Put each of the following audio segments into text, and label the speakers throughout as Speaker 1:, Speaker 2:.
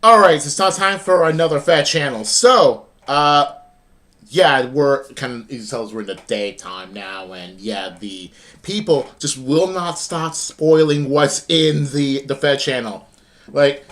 Speaker 1: Alright, it's now time for another Feh Channel. So, yeah, we're kind of, you can tell we're in the daytime now, and yeah, the people just will not stop spoiling what's in the Feh Channel. Like,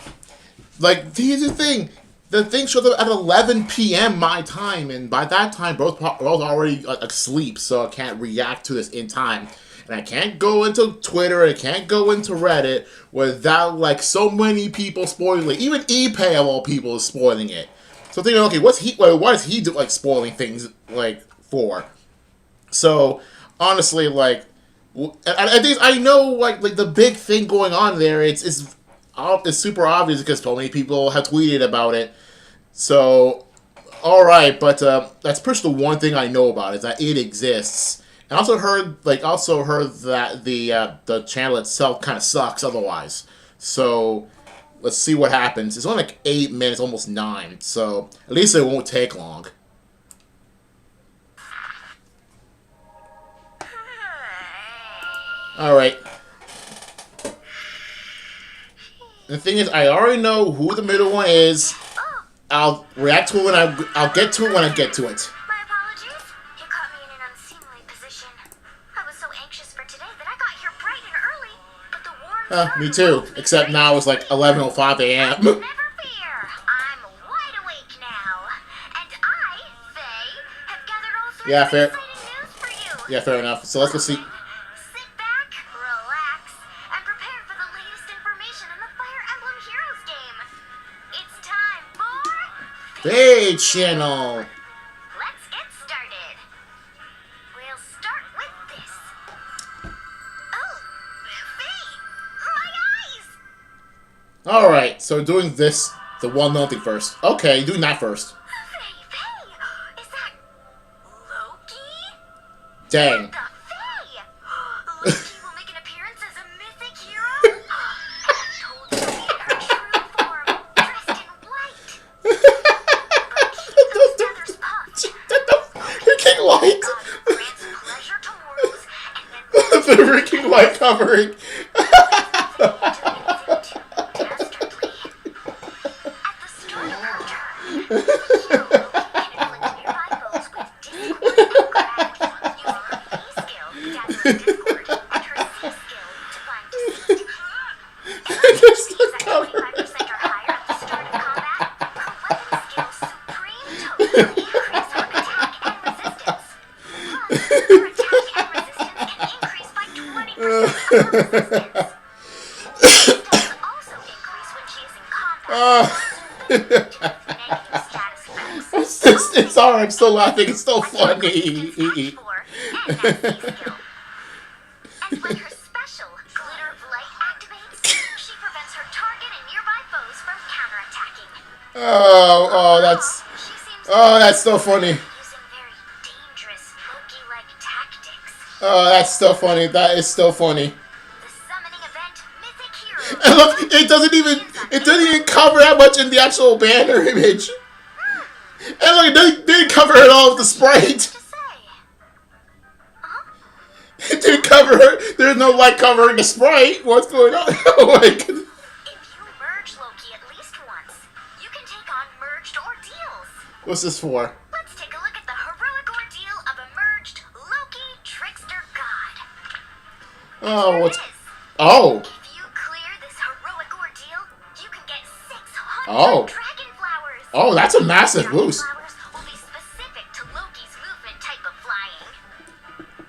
Speaker 1: here's the thing. The thing shows up at 11 p.m. my time, and by that time, both already asleep, so I can't react to this in time. And I can't go into Twitter, I can't go into Reddit without like so many people spoiling it. Even ePay of all people is spoiling it. So thinking, okay, what is he like spoiling things like for? So honestly, like, I think I know like the big thing going on there. It's super obvious because so many people have tweeted about it. So all right, but that's pretty much the one thing I know about is that it exists. And also heard that the channel itself kind of sucks otherwise. So let's see what happens. It's only like 8 minutes, almost 9. So at least it won't take long. All right. The thing is, I already know who the middle one is. I'll react to it when I'll get to it when I get to it.
Speaker 2: My apologies. You caught me in an unseemly position. I was so anxious for today that I got here bright and early, but the warm sun
Speaker 1: Me too.
Speaker 2: woke me
Speaker 1: Except now it's like 11:05 a.m.
Speaker 2: Never fear. I'm wide awake now. And I, Faye, have gathered all sorts
Speaker 1: Yeah,
Speaker 2: of
Speaker 1: fair.
Speaker 2: exciting news for you.
Speaker 1: Yeah, fair enough. So let's go see.
Speaker 2: Sit back, relax, and prepare for the latest information in the Fire Emblem Heroes game. It's time for
Speaker 1: Feh Channel.
Speaker 2: Let's get started. We'll start with this. Oh, Faye! My eyes!
Speaker 1: All right. So doing this, the well-known thing first. Okay, doing that first.
Speaker 2: Faye! Is that Loki?
Speaker 1: Dang.
Speaker 2: The Faye! Loki will make an appearance as a mythic hero? I told you in her true form, dressed in white. But keep those feathers puffed.
Speaker 1: Freaking light.
Speaker 2: God grants pleasure to mortals, and then
Speaker 1: The freaking light covering.
Speaker 2: dastardly. At the start of her turn, the hero can inflict nearby foes with discord and gravity using her Fey skill, Dazzling Discord, and her C skill, Divine Deceit.
Speaker 1: Just
Speaker 2: If
Speaker 1: the
Speaker 2: at
Speaker 1: cover.
Speaker 2: 25% or higher at the start of combat, her weapon skill Supreme Toad will increase her attack and resistance. Plus, her attack and resistance can increase by 20% of her resistance. Stats also increase when she is in combat. Negative status effects.
Speaker 1: It's alright. I'm still laughing. It's still funny.
Speaker 2: And that C skill. And when her special Glitter of Light activates, she prevents her target and nearby foes from counterattacking.
Speaker 1: That's
Speaker 2: She seems
Speaker 1: that's so funny.
Speaker 2: using very dangerous Loki-like tactics.
Speaker 1: That's still funny. That is still funny.
Speaker 2: The summoning event, Mythic Heroes.
Speaker 1: And look, it doesn't even cover that much in the actual banner image. And look, it didn't cover it all with the sprite.
Speaker 2: To say. Huh?
Speaker 1: It didn't cover it. There's no light covering the sprite. What's going on? Oh my goodness.
Speaker 2: If you merge Loki at least once, you can take on merged ordeals.
Speaker 1: What's this for?
Speaker 2: Let's take a look at the heroic ordeal of a merged Loki Trickster God.
Speaker 1: Oh,
Speaker 2: Here
Speaker 1: what's...
Speaker 2: it is.
Speaker 1: Oh.
Speaker 2: If you clear this heroic ordeal, you can get 600
Speaker 1: Oh.
Speaker 2: dragon flowers.
Speaker 1: Oh, that's a massive
Speaker 2: Dragon
Speaker 1: boost.
Speaker 2: flowers will be specific to Loki's movement type of flying.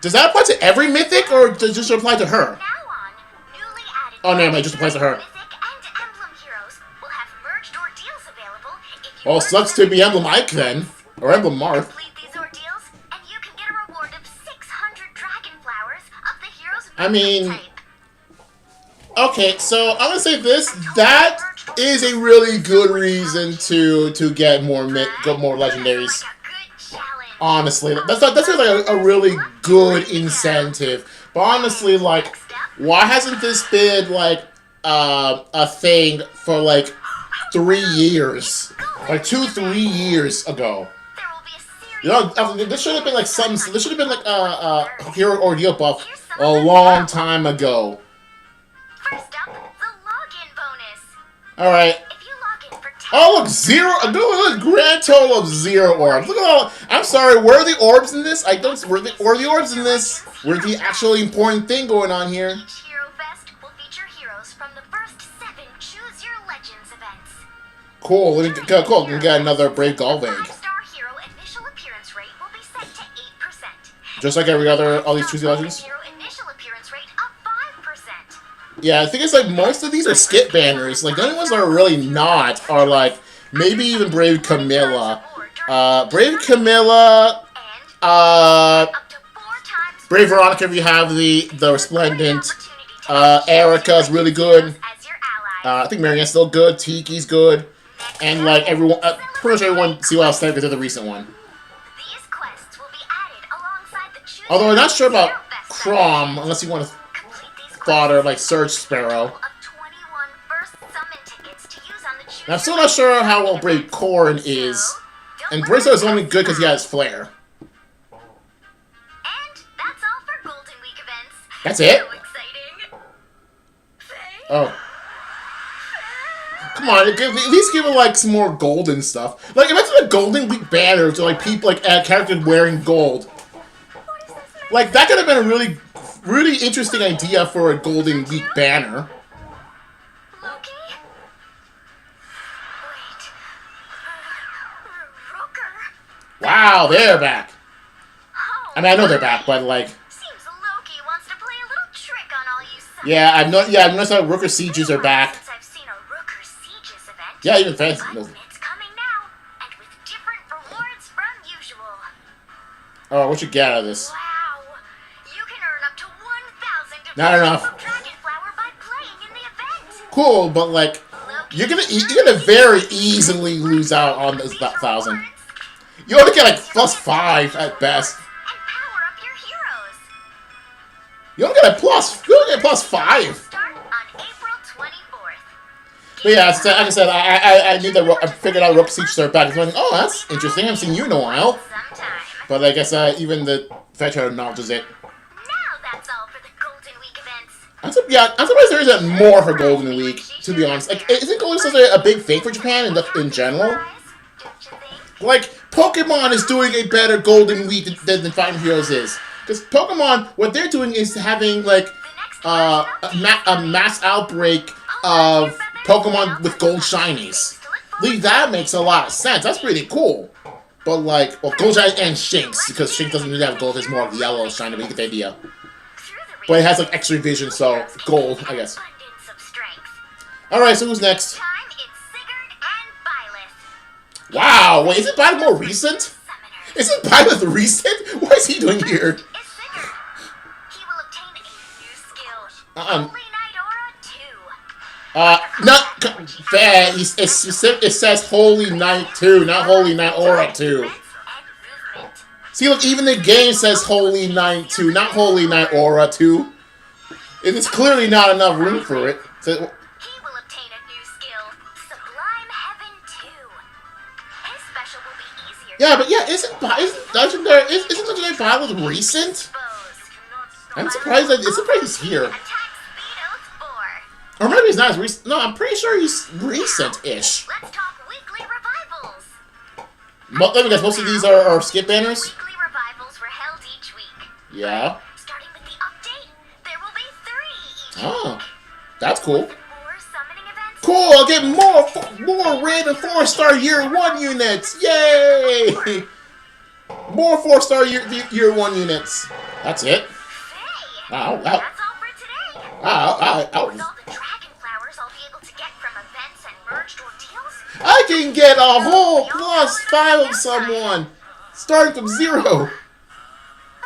Speaker 1: Does that apply to every mythic, or does it just apply to her?
Speaker 2: Now on, newly added
Speaker 1: Oh, no, it just applies to her.
Speaker 2: Mythic and Emblem heroes will have merged ordeals available if you
Speaker 1: Well,
Speaker 2: merge
Speaker 1: sucks
Speaker 2: them
Speaker 1: to be Emblem Ike then. Or Emblem Marth.
Speaker 2: Complete these ordeals, and you can get a reward of 600 dragon flowers of the hero's
Speaker 1: I
Speaker 2: movement
Speaker 1: mean,
Speaker 2: type.
Speaker 1: okay, so I'm gonna say this. That is a really good reason to get more legendaries.
Speaker 2: Like a good challenge.
Speaker 1: Honestly, that's like a really good incentive. But honestly, like, why hasn't this been like a thing for like 3 years, like 2-3 years ago?
Speaker 2: There will be a series
Speaker 1: You know, this should have been like some. This should have been like a hero ordeal buff a long time ago.
Speaker 2: First up, the login bonus.
Speaker 1: All right.
Speaker 2: If you log in for
Speaker 1: Oh, look, zero. Look, a grand total of 0 orbs. Look at all. I'm sorry, where are the orbs in this? I don't. Where are the orbs in this? Where's the actually important thing going on here?
Speaker 2: Each Hero Fest will feature heroes from the first 7 Choose Your Legends events.
Speaker 1: Cool. Cool. We got another Brave Galvang.
Speaker 2: 5-star hero initial appearance rate will be set to 8%.
Speaker 1: Just like every other, all these Choose Your Legends.
Speaker 2: Hero initial appearance rate of 5%.
Speaker 1: Yeah, I think it's like most of these are skip banners. Like the only ones that are really not are like maybe even Brave Camilla. Brave Camilla.
Speaker 2: Up to 4 times
Speaker 1: Brave Veronica if you have the Resplendent. Erica's really good.
Speaker 2: as your ally.
Speaker 1: I think Marianne's still good. Tiki's good. And like everyone, pretty much everyone see what I was saying because they're the recent one.
Speaker 2: These quests will be added alongside the Choose
Speaker 1: Although I'm not sure about
Speaker 2: Hero Fest
Speaker 1: Crom, unless you want to
Speaker 2: Complete these
Speaker 1: fodder
Speaker 2: quests
Speaker 1: like Surge Sparrow.
Speaker 2: of 21 first summon tickets to use on the Choose
Speaker 1: And I'm still
Speaker 2: Your
Speaker 1: not sure how well
Speaker 2: Legends
Speaker 1: Brave
Speaker 2: event.
Speaker 1: Corrin is.
Speaker 2: So, don't
Speaker 1: And
Speaker 2: let
Speaker 1: Bracer is
Speaker 2: them
Speaker 1: only good because he has Flare.
Speaker 2: And that's all for Golden Week events.
Speaker 1: That's it?
Speaker 2: So exciting. Faye?
Speaker 1: Oh. Come on, at least give it like some more golden stuff. Like imagine a Golden Week banner to like people like characters wearing gold.
Speaker 2: What is this
Speaker 1: Like that could have been a really interesting idea for a Golden Week banner.
Speaker 2: Loki? Wait. Rooker?
Speaker 1: Wow, they're back.
Speaker 2: Oh,
Speaker 1: I mean, I know they're back, but like,
Speaker 2: seems Loki wants to play a little trick on all you suckers.
Speaker 1: yeah, I've noticed that Rooker Sieges are back.
Speaker 2: Since I've seen a Rooker Sieges event.
Speaker 1: Yeah, even fans.
Speaker 2: But it's coming now, and with different rewards from usual.
Speaker 1: Oh, what you get out of this?
Speaker 2: Wow! You can earn up to 1,000
Speaker 1: Not enough.
Speaker 2: of Dragonflower by playing in the event.
Speaker 1: Cool, but like,
Speaker 2: Loki,
Speaker 1: you're gonna very easily lose out on this that 1,000. You only get like +5 at best.
Speaker 2: and power up your heroes.
Speaker 1: You only get +5.
Speaker 2: Start on April 24th.
Speaker 1: But yeah, like I said, I knew that I figured out Rook Siege are back. I was like, oh, that's interesting. I haven't seen you in a while.
Speaker 2: Sometime.
Speaker 1: But I guess even the Feh Channel acknowledges it.
Speaker 2: Now that's all for the Golden Week events.
Speaker 1: I'm surprised there isn't more for Golden Week. To be honest, like, isn't Golden such a big thing for Japan in general?
Speaker 2: Guys, don't you think?
Speaker 1: Like, Pokemon is doing a better Golden Week than Fighting Heroes is. Because Pokemon, what they're doing is having, like,
Speaker 2: The next
Speaker 1: a mass outbreak of Pokemon with gold shinies. That makes a lot of sense. That's pretty cool. But, like, well, gold shiny and Shinx, because Shinx doesn't really have gold, it's more of yellow shiny, but you get the idea. But it has, like, extra vision, so gold, I guess.
Speaker 2: Abundance of strength.
Speaker 1: Alright, so who's next?
Speaker 2: Time it's Sigurd and Byleth.
Speaker 1: Wow, wait, isn't Byleth more recent?
Speaker 2: Summoners.
Speaker 1: Isn't Byleth recent? What is he doing here?
Speaker 2: Is Sigurd. He will obtain a new skill.
Speaker 1: Uh-uh.
Speaker 2: Holy Knight Aura 2.
Speaker 1: Not fair. It says Holy Knight 2, not Holy Knight Aura 2.
Speaker 2: Defense and movement.
Speaker 1: See, look, even the game says Holy Knight 2, not Holy Knight Aura 2. It's clearly not enough room for it. So,
Speaker 2: He will obtain a new skill, Sublime Heaven 2. His special will be easier.
Speaker 1: yeah, but yeah, isn't Legendary Byleth recent?
Speaker 2: Foes.
Speaker 1: I'm surprised that it's here.
Speaker 2: Attack speed oath 4.
Speaker 1: Or maybe he's not as recent. No, I'm pretty sure he's recent-ish.
Speaker 2: Let's talk weekly revivals.
Speaker 1: Let me guess, most of these are skip banners?
Speaker 2: Weekly revivals were held each week.
Speaker 1: Yeah.
Speaker 2: Starting with the update, there will be 3 each
Speaker 1: Oh,
Speaker 2: week.
Speaker 1: that's cool.
Speaker 2: With more summoning events.
Speaker 1: Cool, I'll get more random 4-star year 1 units. Yay! More 4-star year 1 units. That's it.
Speaker 2: Hey,
Speaker 1: Wow,
Speaker 2: that's all for today. With
Speaker 1: wow.
Speaker 2: all the dragon flowers I'll be able to get from events and merged ordeals,
Speaker 1: I can get a whole +5 of someone, starting from 0.
Speaker 2: I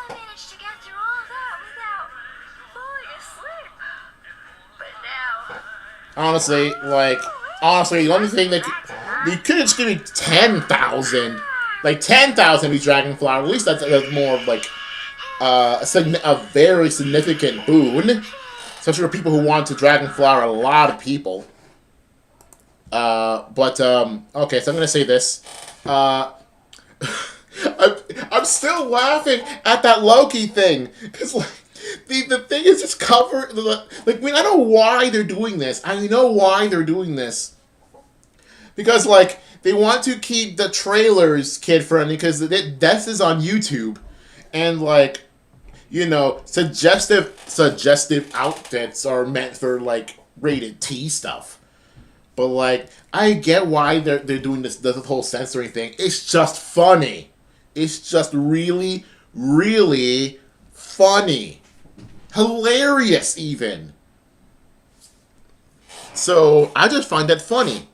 Speaker 2: managed to get through all that without falling asleep. But now,
Speaker 1: Honestly, the only thing that you could just give me 10,000, like 10,000 be dragon flower. At least that's more of like a very significant boon, especially for people who want to dragon flower. A lot of people. Okay, so I'm gonna say this. I'm still laughing at that Loki thing because like the thing is just like I know why they're doing this. I know why they're doing this. because like they want to keep the trailers kid friendly because this is on YouTube, and like suggestive outfits are meant for like rated T stuff. But like I get why they're doing this whole censoring thing. It's just funny. It's just really really funny, hilarious even. So I just find that funny.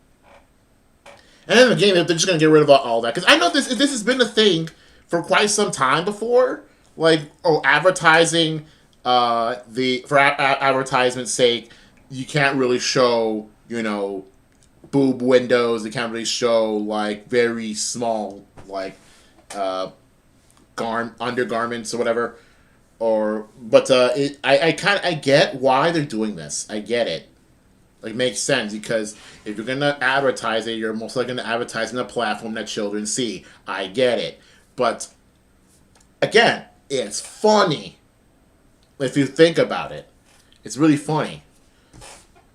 Speaker 1: And then again, they're just gonna get rid of all that because I know this has been a thing for quite some time before. Like, advertising, for advertisement's sake, you can't really show boob windows. You can't really show like very small like undergarments or whatever. I get why they're doing this. I get it. Like, makes sense because if you're gonna advertise it, you're most likely gonna advertise in a platform that children see. I get it, but again, it's funny. If you think about it, it's really funny,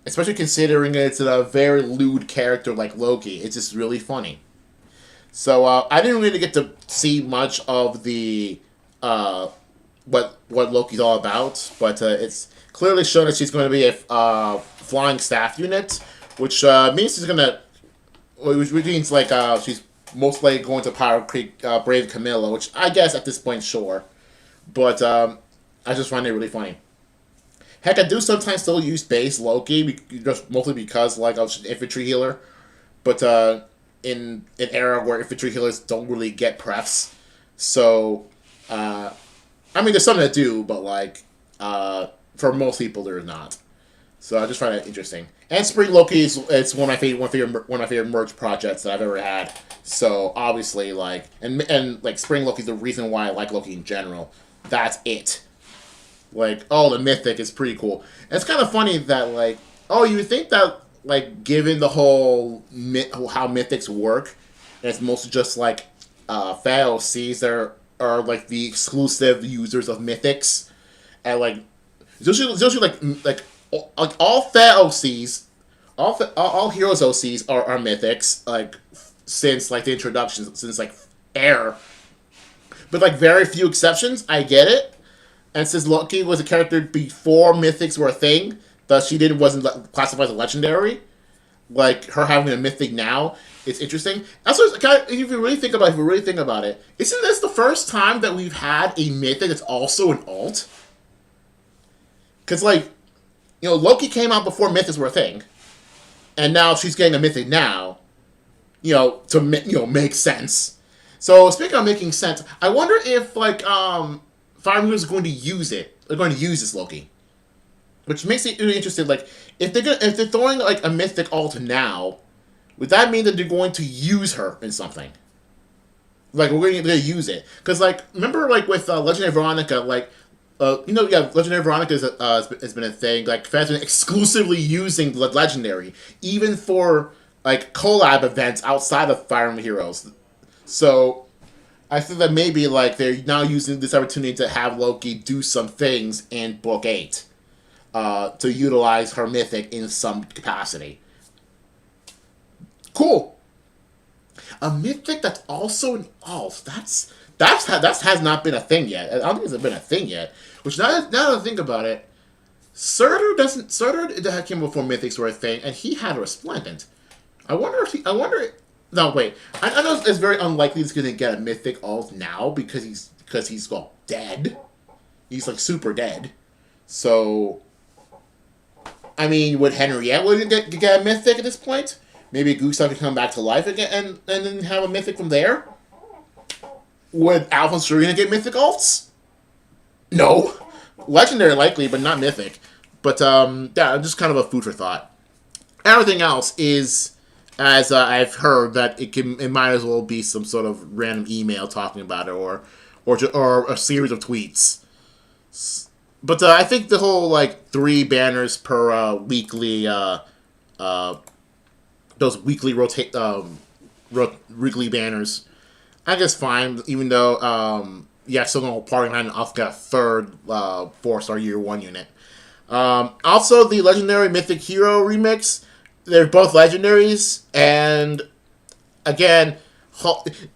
Speaker 1: especially considering it's a very lewd character like Loki. It's just really funny. So I didn't really get to see much of the what Loki's all about, but it's clearly shown that she's going to be a flying staff unit, which means which means like she's most likely going to Pirate Creek Brave Camilla, which I guess at this point, sure, but I just find it really funny. Heck, I do sometimes still use base Loki, just mostly because like I was an infantry healer, but in an era where infantry healers don't really get prefs, so I mean there's some that do, but like for most people they're not. So I just find that interesting. And Spring Loki it's one of my favorite merch projects that I've ever had. So obviously like and like Spring Loki is the reason why I like Loki in general. That's it. Like, the mythic is pretty cool. And it's kind of funny that like you would think that like given the whole how mythics work, and it's mostly just like Feh OCs that are like the exclusive users of mythics, and like it's usually like all Feh OCs, all heroes OCs are mythics like since like the introduction, since like Air, but like very few exceptions. I get it, and since Loki was a character before mythics were a thing, thus she wasn't classified as a legendary. Like her having a mythic now, it's interesting. Also, if you really think about it, isn't this the first time that we've had a mythic that's also an alt? Because like, Loki came out before mythics were a thing, and now she's getting a mythic now. To make sense. So speaking of making sense, I wonder if like Fire Emblem is going to use it. They're going to use this Loki, which makes it really interesting. Like if they're throwing like a mythic alt now, would that mean that they're going to use her in something? Like we're going to use it because like remember like with Legendary Veronica like. Legendary Veronica has been a thing. Like, fans have been exclusively using Legendary, even for, like, collab events outside of Fire Emblem Heroes. So, I think that maybe, like, they're now using this opportunity to have Loki do some things in Book 8 to utilize her mythic in some capacity. Cool. A mythic that's also an alt. That has not been a thing yet. I don't think it's been a thing yet. Which now that I think about it, Surtur came before mythics were a thing, and he had a Resplendent. No wait. I know it's very unlikely he's gonna get a mythic alt now because he's dead. He's like super dead. So I mean, would Henriette get a mythic at this point? Maybe Gustav could come back to life again and then have a mythic from there? Would Alpha and Serena get mythic alts? No. Legendary likely, but not mythic. But, yeah, just kind of a food for thought. Everything else is, as I've heard, that it might as well be some sort of random email talking about it, or a series of tweets. But I think the whole, like, 3 banners per weekly, those weekly weekly banners, I guess fine, even though, still going to party line and also got a third 4-star year 1 unit. Also, the Legendary Mythic Hero remix, they're both legendaries, and again,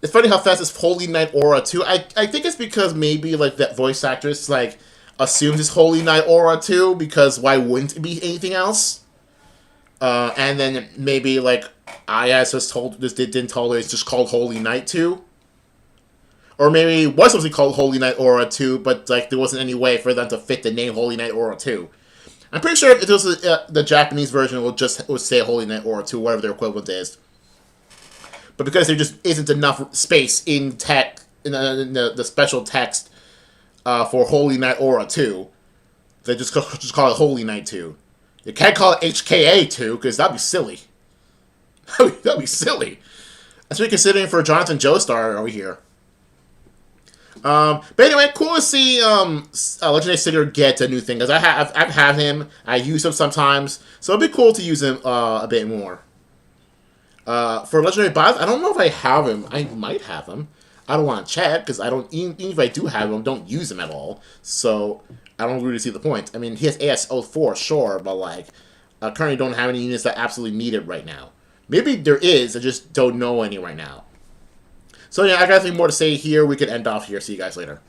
Speaker 1: it's funny how fast it's Holy Knight Aura too. I think it's because maybe like that voice actress like assumes it's Holy Knight Aura too, because why wouldn't it be anything else? And then maybe like IS didn't tell her it's just called Holy Knight 2. Or maybe it was supposed to be called Holy Knight Aura 2, but like there wasn't any way for them to fit the name Holy Knight Aura 2. I'm pretty sure if it was the Japanese version, it would say Holy Knight Aura 2, whatever their equivalent is. But because there just isn't enough space in the special text for Holy Knight Aura 2, they just call it Holy Knight 2. You can't call it HKA 2, because that'd be silly. That'd be silly. Especially considering for Jonathan Joestar over here. But anyway, cool to see Legendary Sigurd get a new thing, because I've had him, I use him sometimes, so it'd be cool to use him a bit more. For Legendary Boss, I don't know if I have him. I might have him. I don't want to check, because I don't, even if I do have him, don't use him at all, so I don't really see the point. I mean, he has AS04, sure, but like, I currently don't have any units that absolutely need it right now. Maybe there is, I just don't know any right now. So yeah, I got nothing more to say here. We could end off here. See you guys later.